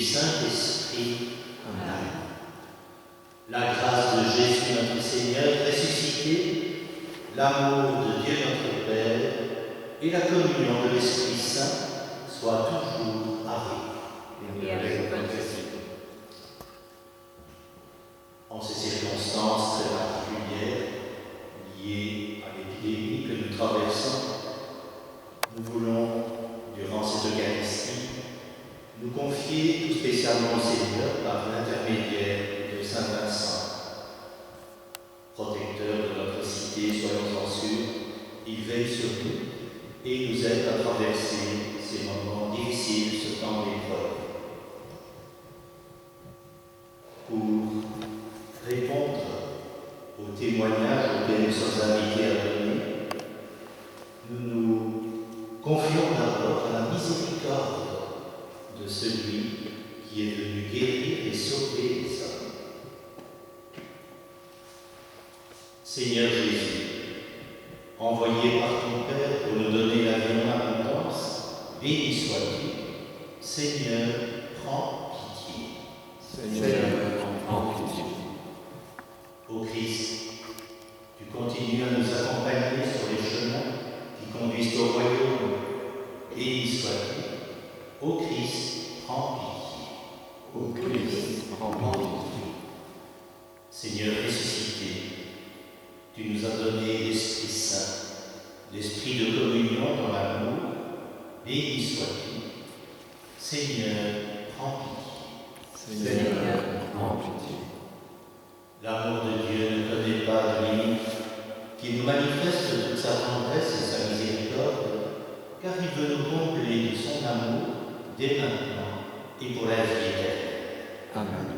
Saint-Esprit. Amen. La grâce de Jésus notre Seigneur ressuscité, l'amour de Dieu notre Père et la communion de l'Esprit Saint soient toujours avec nous. En ces circonstances très particulières liées à l'épidémie que nous traversons, nous voulons, durant cette Eucharistie, nous confier tout spécialement au Seigneur par l'intermédiaire de Saint Vincent. Protecteur de notre cité, soyons-en sûrs, il veille sur nous et nous aide à traverser ces moments difficiles, ce temps d'épreuve. Pour répondre au témoignage auquel nous sommes invités à donner, nous nous confions d'abord à la miséricorde de celui qui est venu guérir et sauver les hommes. Seigneur Jésus, envoyé par ton Père pour nous donner la vie en abondance, béni sois-tu. Seigneur, prends pitié. Seigneur, prends pitié. Ô Christ, tu continues à nous accompagner sur les chemins qui conduisent au royaume. Béni sois-tu. Ô Christ, prends pitié. Ô Christ, prends pitié. Seigneur ressuscité, tu nous as donné l'Esprit Saint, l'Esprit de communion dans l'amour. Béni sois-tu. Seigneur, prends pitié. Seigneur, prends pitié. L'amour de Dieu ne connaît pas de limite, qu'il nous manifeste toute sa tendresse et sa miséricorde, car il veut nous combler de son amour dès maintenant et pour la vie éternelle. Amen.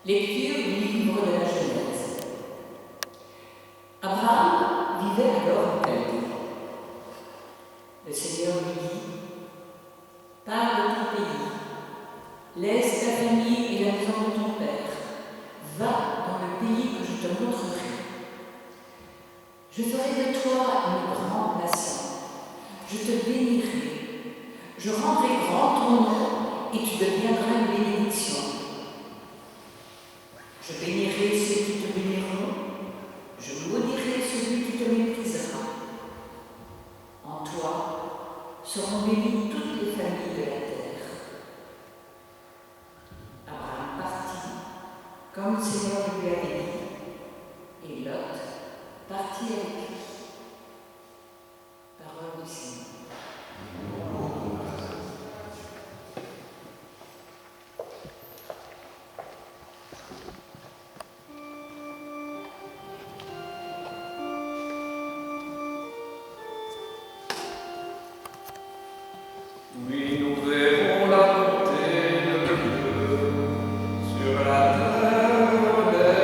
Lecture du livre de la Genèse. Abraham vivait alors en Chaldée. Le Seigneur lui dit: pars de ton pays, laisse ta famille et la maison de ton père, va dans le pays que je te montrerai. Je ferai de toi une grande nation, je te bénirai, je rendrai grand ton nom et tu deviendras une bénédiction. Je bénirai ceux qui te béniront, je maudirai celui qui te méprisera. En toi seront bénies toutes les familles de la terre. Abraham partit, comme le Seigneur lui avait dit, et Lot partit avec lui. Parole du Seigneur. Oui, nous verrons la bonté de Dieu sur la terre des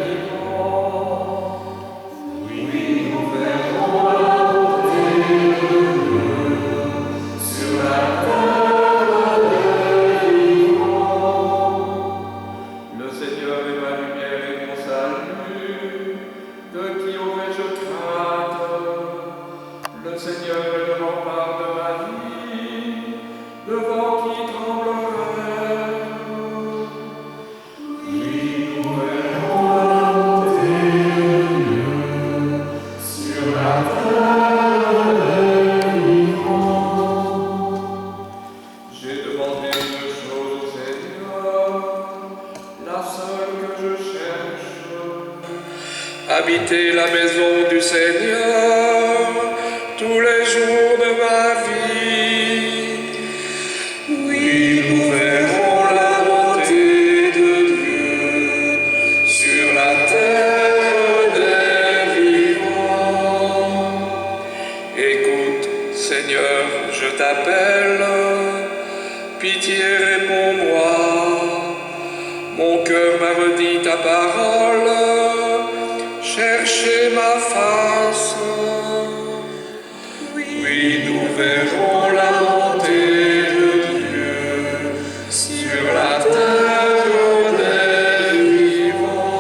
vivants. Oui, nous verrons la bonté de Dieu sur la terre des vivants. Le Seigneur est ma lumière et mon salut, de qui aurais-je crainte? Le Seigneur est le rempart de ma vie, devant qui tremblerai-je? Oui, nous verrons la bonté de Dieu sur la terre des vivants. J'ai demandé une chose au Seigneur, la seule que je cherche: habiter la maison du Seigneur tous les jours de ma vie. Oui, nous verrons la bonté de Dieu sur la terre des vivants. Écoute, Seigneur, je t'appelle, pitié, réponds-moi. Mon cœur m'a redit ta parole, cherchez ma face. Oui, nous verrons la bonté de Dieu sur la terre des vivants.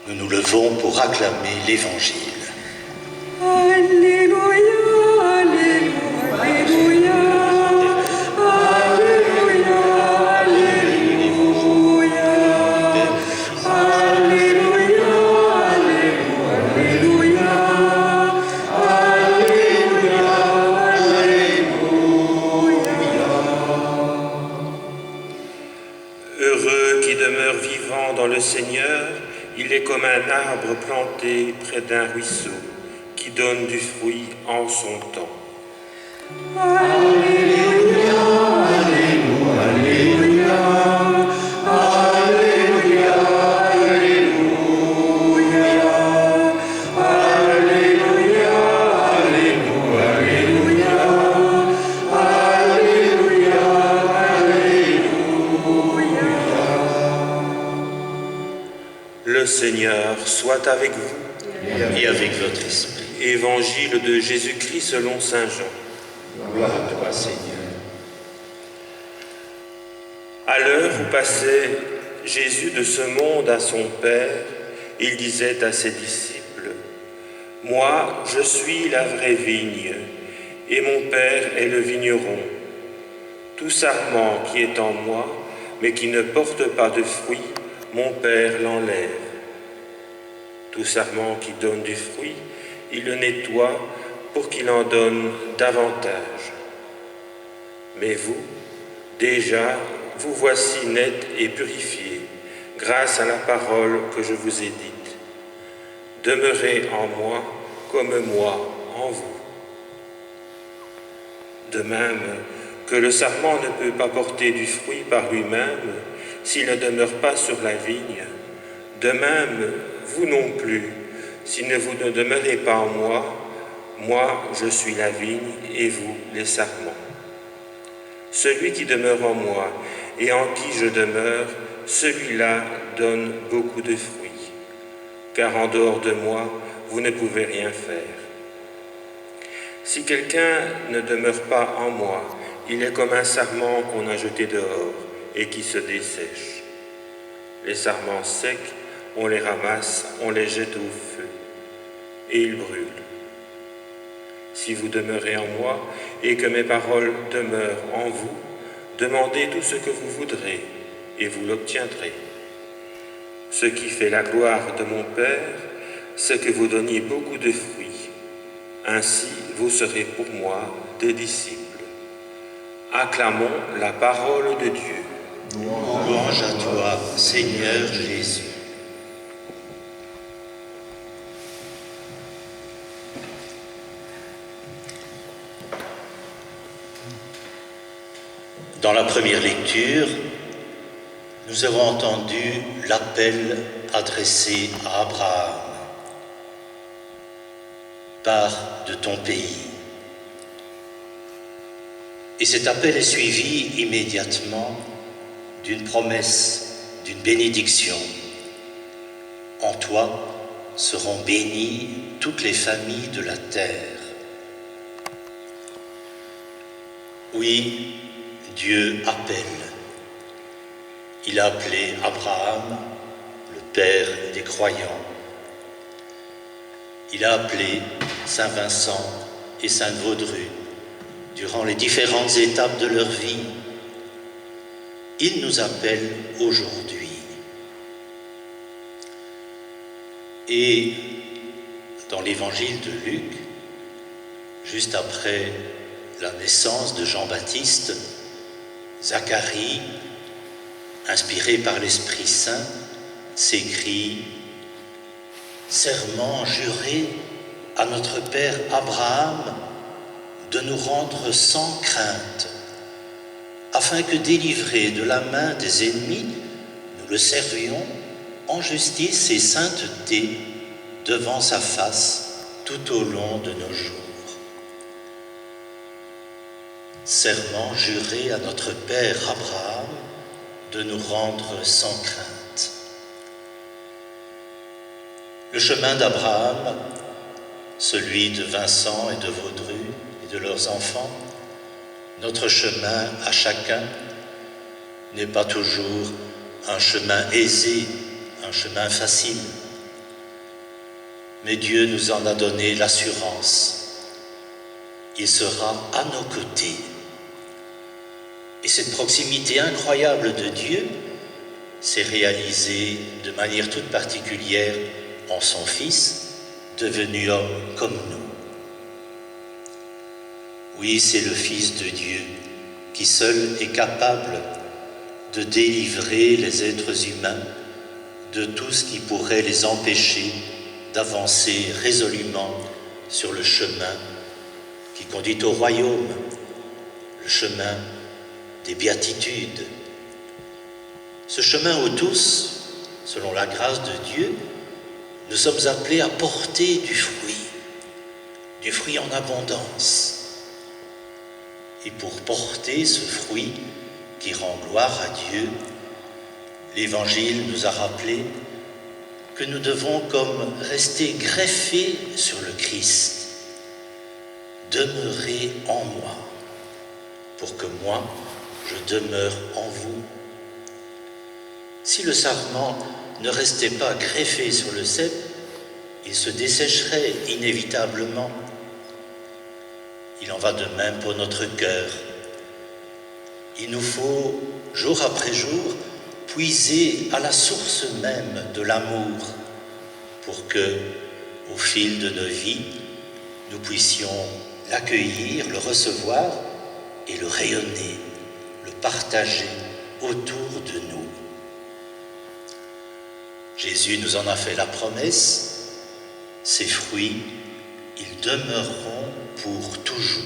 Nous nous levons pour acclamer l'Évangile. Alléluia, Alléluia, Alléluia, Alléluia, Alléluia, Alléluia, Alléluia, Heureux qui demeure vivant dans le Seigneur, il est comme un arbre planté près d'un ruisseau, qui donne du fruit en son temps. Alléluia, Alléluia, Alléluia, Alléluia, Alléluia, Alléluia, Alléluia, Le Seigneur soit avec vous. Et avec votre esprit. Évangile de Jésus-Christ selon saint Jean. Gloire à toi, Seigneur. À l'heure où passait Jésus de ce monde à son Père, il disait à ses disciples: Moi, je suis la vraie vigne, et mon Père est le vigneron. Tout sarment qui est en moi, mais qui ne porte pas de fruit, mon Père l'enlève. Tout sarment qui donne du fruit, il le nettoie pour qu'il en donne davantage. Mais vous, déjà, vous voici nets et purifiés, grâce à la parole que je vous ai dite. Demeurez en moi comme moi en vous. De même que le sarment ne peut pas porter du fruit par lui-même s'il ne demeure pas sur la vigne, de même, vous non plus, si vous ne demeurez pas en moi, moi je suis la vigne et vous les sarments. Celui qui demeure en moi et en qui je demeure, celui-là donne beaucoup de fruits, car en dehors de moi, vous ne pouvez rien faire. Si quelqu'un ne demeure pas en moi, il est comme un sarment qu'on a jeté dehors et qui se dessèche. Les sarments secs, on les ramasse, on les jette au feu, et ils brûlent. Si vous demeurez en moi et que mes paroles demeurent en vous, demandez tout ce que vous voudrez, et vous l'obtiendrez. Ce qui fait la gloire de mon Père, c'est que vous donniez beaucoup de fruits. Ainsi, vous serez pour moi des disciples. Acclamons la parole de Dieu. Louange à toi, Seigneur Jésus. Dans la première lecture, nous avons entendu l'appel adressé à Abraham. Pars de ton pays. Et cet appel est suivi immédiatement d'une promesse, d'une bénédiction. En toi seront bénies toutes les familles de la terre. Oui, Dieu appelle. Il a appelé Abraham, le père des croyants. Il a appelé Saint Vincent et Sainte Vaudrue durant les différentes étapes de leur vie. Il nous appelle aujourd'hui. Et dans l'évangile de Luc, juste après la naissance de Jean-Baptiste, Zacharie, inspiré par l'Esprit Saint, s'écrie « Serment juré à notre Père Abraham de nous rendre sans crainte, afin que délivrés de la main des ennemis, nous le servions en justice et sainteté devant sa face tout au long de nos jours. » Serment juré à notre Père Abraham de nous rendre sans crainte. Le chemin d'Abraham, celui de Vincent et de Vaudrue et de leurs enfants, notre chemin à chacun n'est pas toujours un chemin aisé, un chemin facile. Mais Dieu nous en a donné l'assurance. Il sera à nos côtés. Et cette proximité incroyable de Dieu s'est réalisée de manière toute particulière en son Fils, devenu homme comme nous. Oui, c'est le Fils de Dieu qui seul est capable de délivrer les êtres humains de tout ce qui pourrait les empêcher d'avancer résolument sur le chemin qui conduit au royaume, le chemin des béatitudes. Ce chemin où tous, selon la grâce de Dieu, nous sommes appelés à porter du fruit en abondance. Et pour porter ce fruit qui rend gloire à Dieu, l'Évangile nous a rappelé que nous devons comme rester greffés sur le Christ, demeurer en moi, pour que moi, je demeure en vous. Si le sarment ne restait pas greffé sur le cep, il se dessécherait inévitablement. Il en va de même pour notre cœur. Il nous faut, jour après jour, puiser à la source même de l'amour pour que, au fil de nos vies, nous puissions l'accueillir, le recevoir et le rayonner, le partager autour de nous. Jésus nous en a fait la promesse, ces fruits, ils demeureront pour toujours.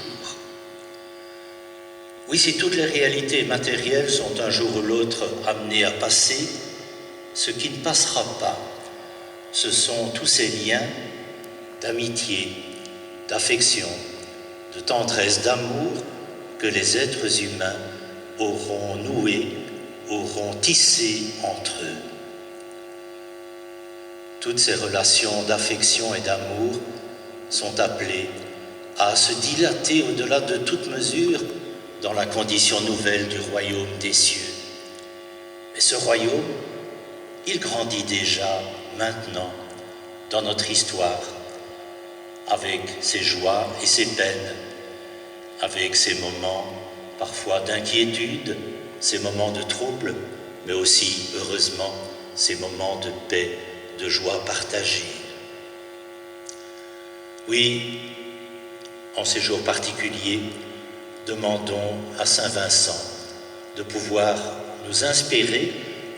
Oui, si toutes les réalités matérielles sont un jour ou l'autre amenées à passer, ce qui ne passera pas ce sont tous ces liens d'amitié, d'affection, de tendresse, d'amour que les êtres humains auront noué, auront tissé entre eux. Toutes ces relations d'affection et d'amour sont appelées à se dilater au-delà de toute mesure dans la condition nouvelle du royaume des cieux. Mais ce royaume, il grandit déjà maintenant dans notre histoire, avec ses joies et ses peines, avec ses moments parfois d'inquiétude, ses moments de trouble, mais aussi, heureusement, ces moments de paix, de joie partagée. Oui, en ces jours particuliers, demandons à Saint Vincent de pouvoir nous inspirer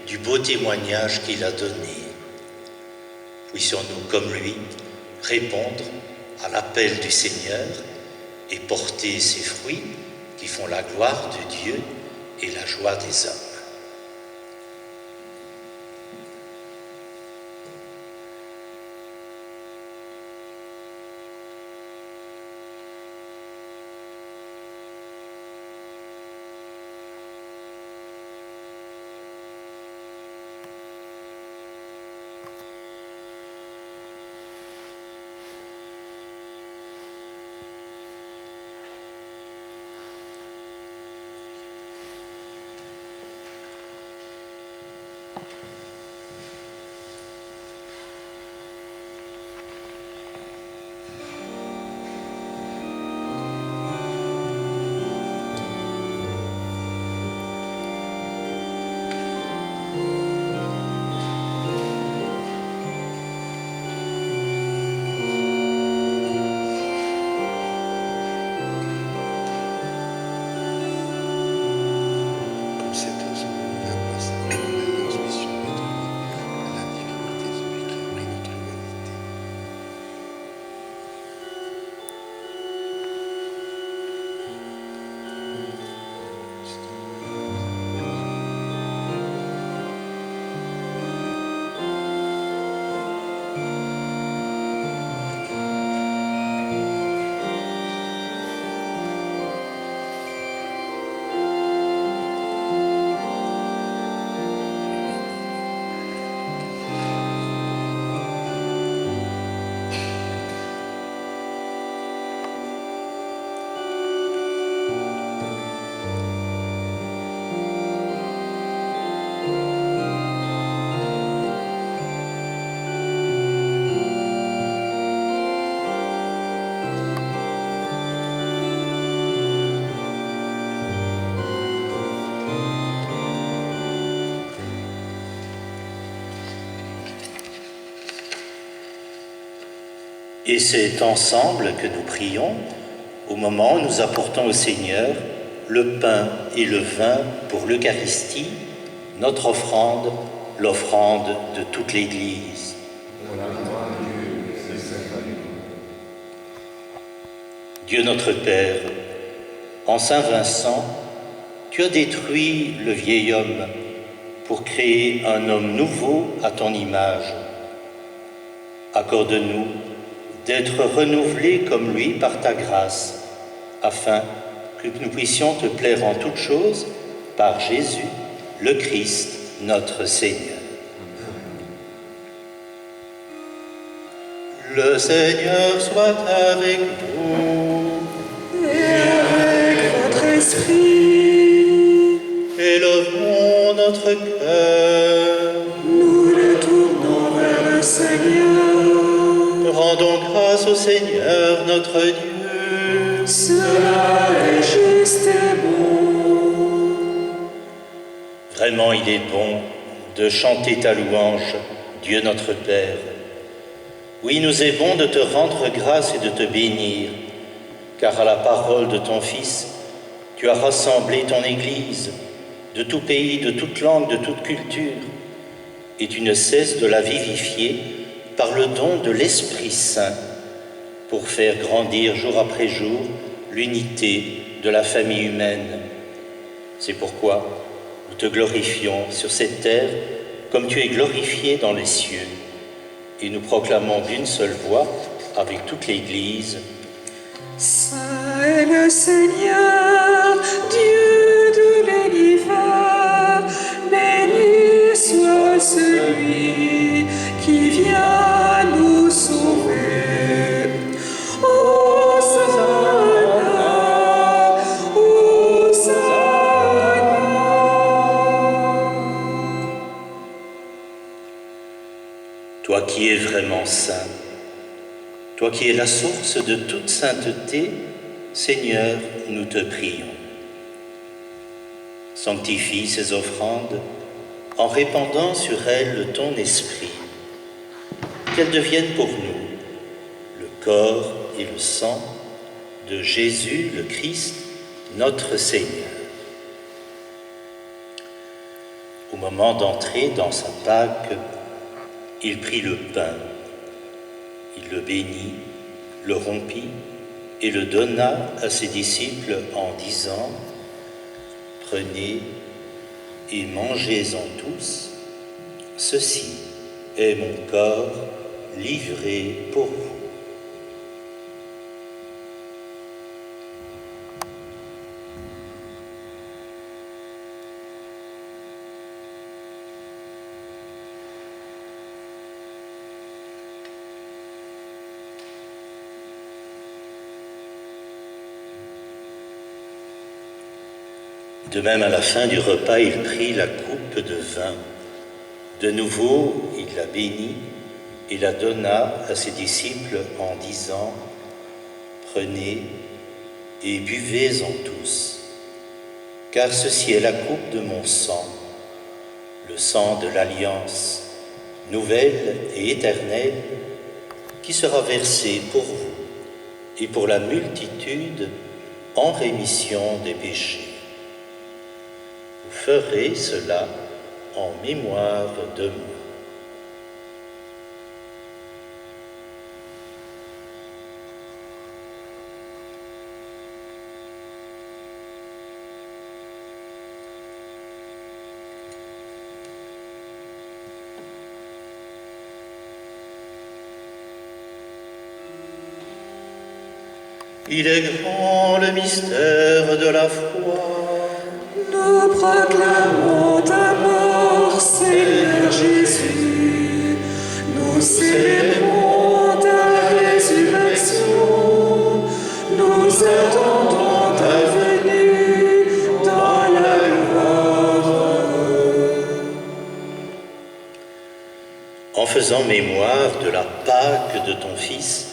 du beau témoignage qu'il a donné. Puissions-nous, comme lui, répondre à l'appel du Seigneur et porter ses fruits qui font la gloire de Dieu et la joie des hommes. Et c'est ensemble que nous prions, au moment où nous apportons au Seigneur le pain et le vin pour l'Eucharistie, notre offrande, l'offrande de toute l'Église. Dieu notre Père, en Saint Vincent, tu as détruit le vieil homme pour créer un homme nouveau à ton image. Accorde-nous d'être renouvelés comme lui par ta grâce, afin que nous puissions te plaire en toutes choses par Jésus, le Christ, notre Seigneur. Le Seigneur soit avec vous. Et avec votre esprit, Élevons notre cœur. nous le tournons vers le Seigneur. Rendons grâce au Seigneur notre Dieu. Cela est juste et bon. Vraiment, il est bon de chanter ta louange, Dieu notre Père. Oui, nous est bon de te rendre grâce et de te bénir, car à la parole de ton Fils, tu as rassemblé ton Église de tout pays, de toute langue, de toute culture, et tu ne cesses de la vivifier par le don de l'Esprit Saint, pour faire grandir jour après jour l'unité de la famille humaine. C'est pourquoi nous te glorifions sur cette terre comme tu es glorifié dans les cieux. et nous proclamons d'une seule voix, avec toute l'Église, Saint est le Seigneur, Dieu de l'univers, béni soit celui qui vient nous sauver. Hosanna, Hosanna. toi qui es vraiment saint, toi qui es la source de toute sainteté, Seigneur, nous te prions. Sanctifie ces offrandes en répandant sur elles ton esprit, qu'elles deviennent pour nous le corps et le sang de Jésus le Christ, notre Seigneur. Au moment d'entrer dans sa Pâque, il prit le pain, il le bénit, le rompit et le donna à ses disciples en disant « Prenez et mangez-en tous, ceci est mon corps livré pour vous. » De même, à la fin du repas, il prit la coupe de vin. De nouveau, il la bénit et la donna à ses disciples en disant « Prenez et buvez-en tous, car ceci est la coupe de mon sang, le sang de l'alliance, nouvelle et éternelle, qui sera versé pour vous et pour la multitude en rémission des péchés. Vous ferez cela en mémoire de moi. Il est grand le mystère de la foi. Nous proclamons ta mort, Seigneur Jésus. Nous célébrons ta résurrection. Nous attendons ta venue dans la gloire. En faisant mémoire de la Pâque de ton Fils,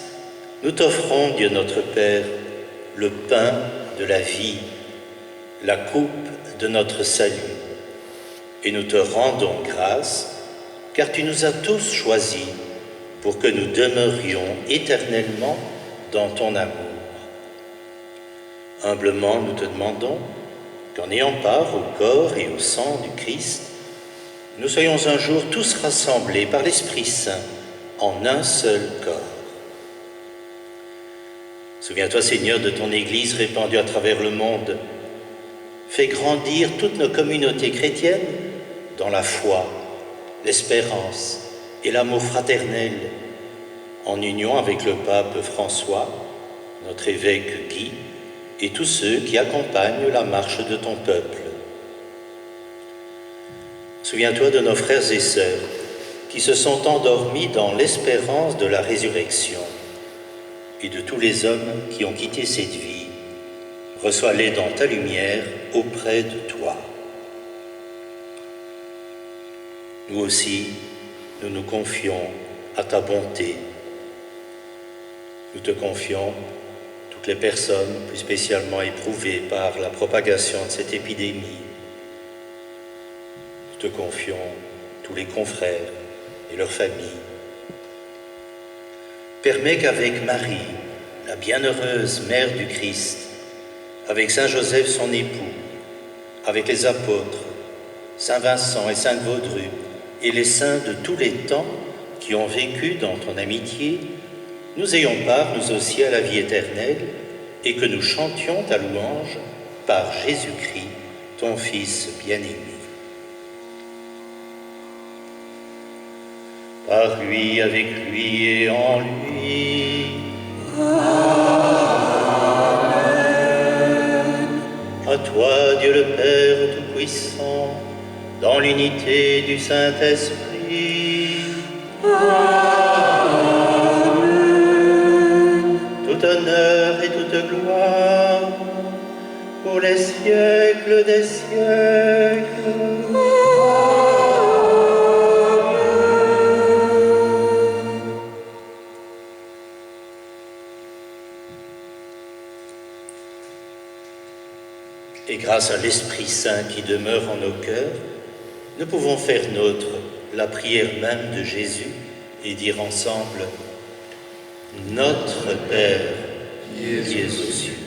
nous t'offrons, Dieu notre Père, le pain de la vie, la coupe de notre salut, et nous te rendons grâce, car tu nous as tous choisis pour que nous demeurions éternellement dans ton amour. Humblement, nous te demandons qu'en ayant part au corps et au sang du Christ, nous soyons un jour tous rassemblés par l'Esprit Saint en un seul corps. Souviens-toi, Seigneur, de ton Église répandue à travers le monde. Fais grandir toutes nos communautés chrétiennes dans la foi, l'espérance et l'amour fraternel, en union avec le pape François, notre évêque Guy et tous ceux qui accompagnent la marche de ton peuple. Souviens-toi de nos frères et sœurs qui se sont endormis dans l'espérance de la résurrection et de tous les hommes qui ont quitté cette vie. Reçois-les dans ta lumière auprès de toi. Nous aussi, nous nous confions à ta bonté. Nous te confions toutes les personnes plus spécialement éprouvées par la propagation de cette épidémie. Nous te confions tous les confrères et leurs familles. Permets qu'avec Marie, la bienheureuse mère du Christ, avec Saint Joseph son époux, avec les apôtres, Saint Vincent et Sainte Vaudrue, et les saints de tous les temps qui ont vécu dans ton amitié, nous ayons part, nous aussi, à la vie éternelle, et que nous chantions ta louange par Jésus-Christ, ton Fils bien-aimé. par lui, avec lui et en lui. À toi, Dieu le Père Tout-Puissant, dans l'unité du Saint-Esprit. Tout honneur et toute gloire pour les siècles des siècles. Et grâce à l'Esprit Saint qui demeure en nos cœurs, nous pouvons faire nôtre la prière même de Jésus et dire ensemble « Notre Père, qui es aux cieux,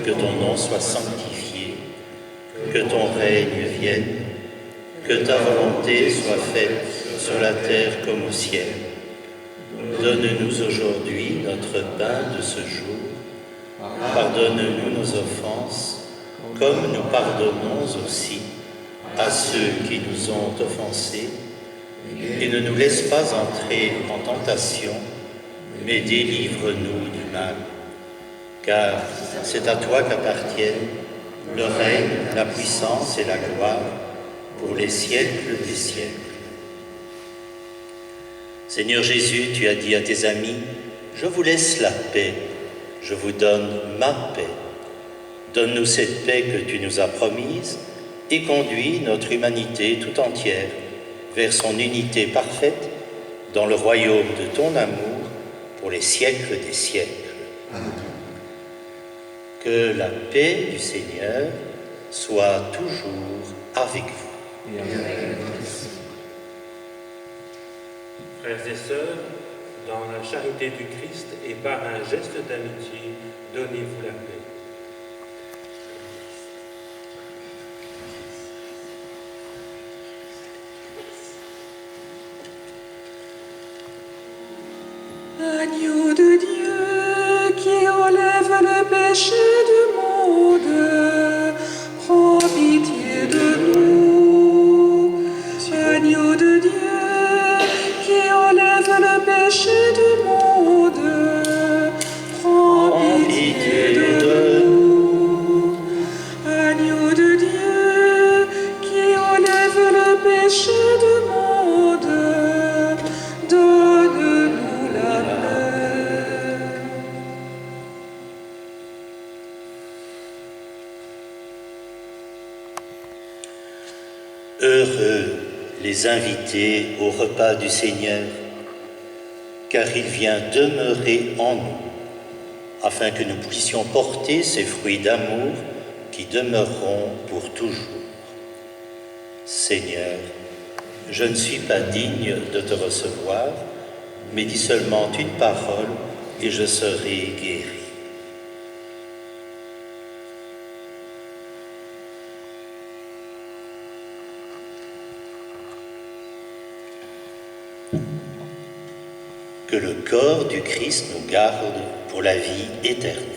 que ton nom soit sanctifié, que ton règne vienne, que ta volonté soit faite sur la terre comme au ciel. Donne-nous aujourd'hui notre pain de ce jour. Pardonne-nous nos offenses, comme nous pardonnons aussi à ceux qui nous ont offensés, et ne nous laisse pas entrer en tentation, mais délivre-nous du mal. Car c'est à toi qu'appartiennent le règne, la puissance et la gloire pour les siècles des siècles. Seigneur Jésus, tu as dit à tes amis, « Je vous laisse la paix, je vous donne ma paix. » Donne-nous cette paix que tu nous as promise et conduis notre humanité tout entière vers son unité parfaite dans le royaume de ton amour pour les siècles des siècles. Amen. Que la paix du Seigneur soit toujours avec vous. Frères et sœurs, dans la charité du Christ et par un geste d'amitié, donnez-vous la paix. Agneau de Dieu qui enlève le péché du monde, prends pitié de nous. Agneau de Dieu qui enlève le péché du monde, prends pitié de nous. Agneau de Dieu qui enlève le péché du monde, donne-nous la paix. Heureux les invités au repas du Seigneur, car il vient demeurer en nous, afin que nous puissions porter ces fruits d'amour qui demeureront pour toujours. Seigneur, je ne suis pas digne de te recevoir, mais dis seulement une parole et je serai guéri. Que le corps du Christ nous garde pour la vie éternelle.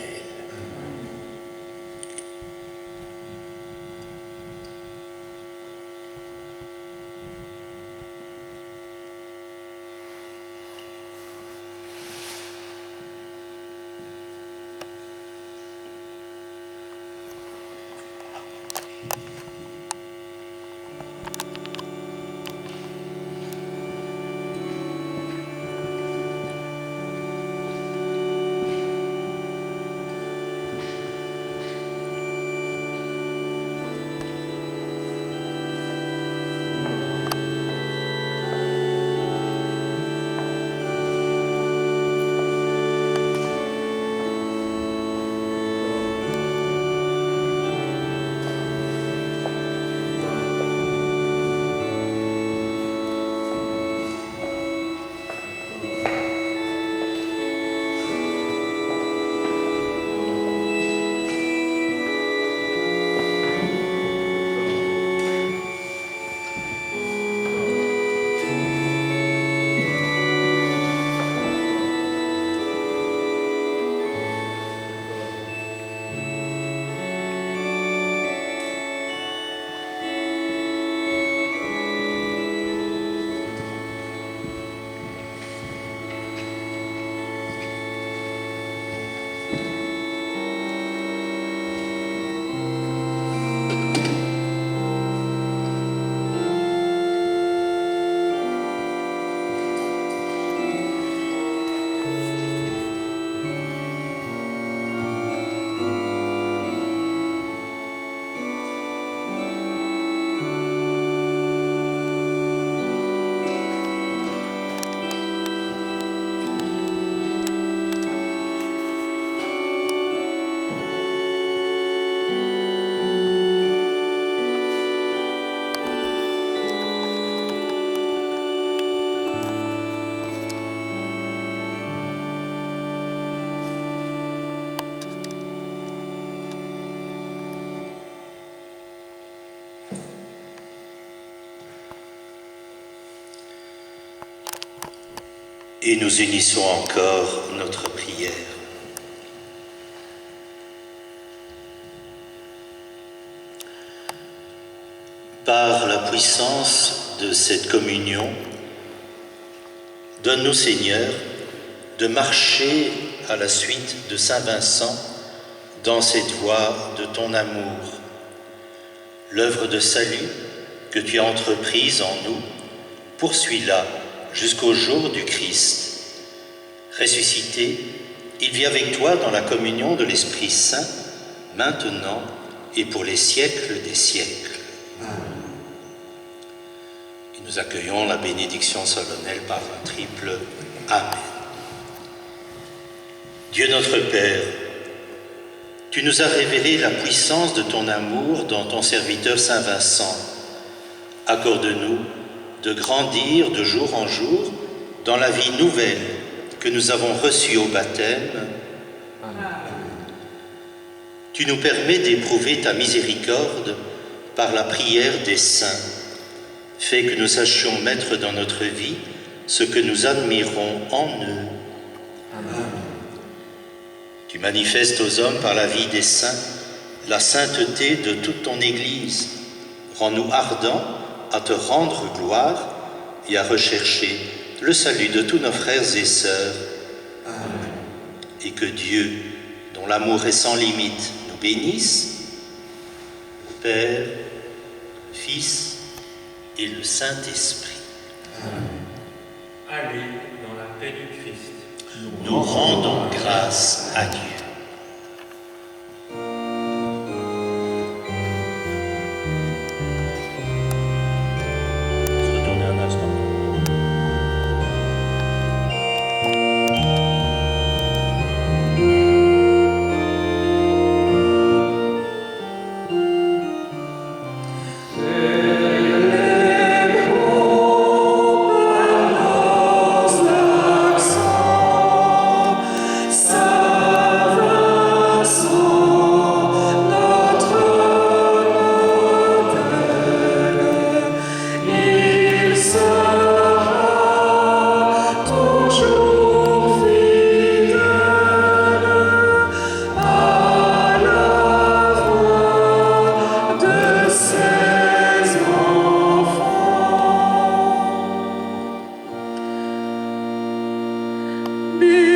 et nous unissons encore notre prière. Par la puissance de cette communion, donne-nous, Seigneur, de marcher à la suite de Saint Vincent dans cette voie de ton amour. L'œuvre de salut que tu as entreprise en nous, poursuis-la jusqu'au jour du Christ. Ressuscité, il vit avec toi dans la communion de l'Esprit Saint, maintenant et pour les siècles des siècles. Et nous accueillons la bénédiction solennelle par un triple Amen. Dieu notre Père, tu nous as révélé la puissance de ton amour dans ton serviteur Saint Vincent. Accorde-nous de grandir de jour en jour dans la vie nouvelle que nous avons reçue au baptême. Amen. Tu nous permets d'éprouver ta miséricorde par la prière des saints. Fais que nous sachions mettre dans notre vie ce que nous admirons en eux. Amen. Tu manifestes aux hommes par la vie des saints la sainteté de toute ton Église. Rends-nous ardents à te rendre gloire et à rechercher le salut de tous nos frères et sœurs. Amen. Et que Dieu, dont l'amour est sans limite, nous bénisse, le Père, le Fils et le Saint-Esprit. Amen. Allez dans la paix du Christ. Nous rendons grâce à Dieu. Be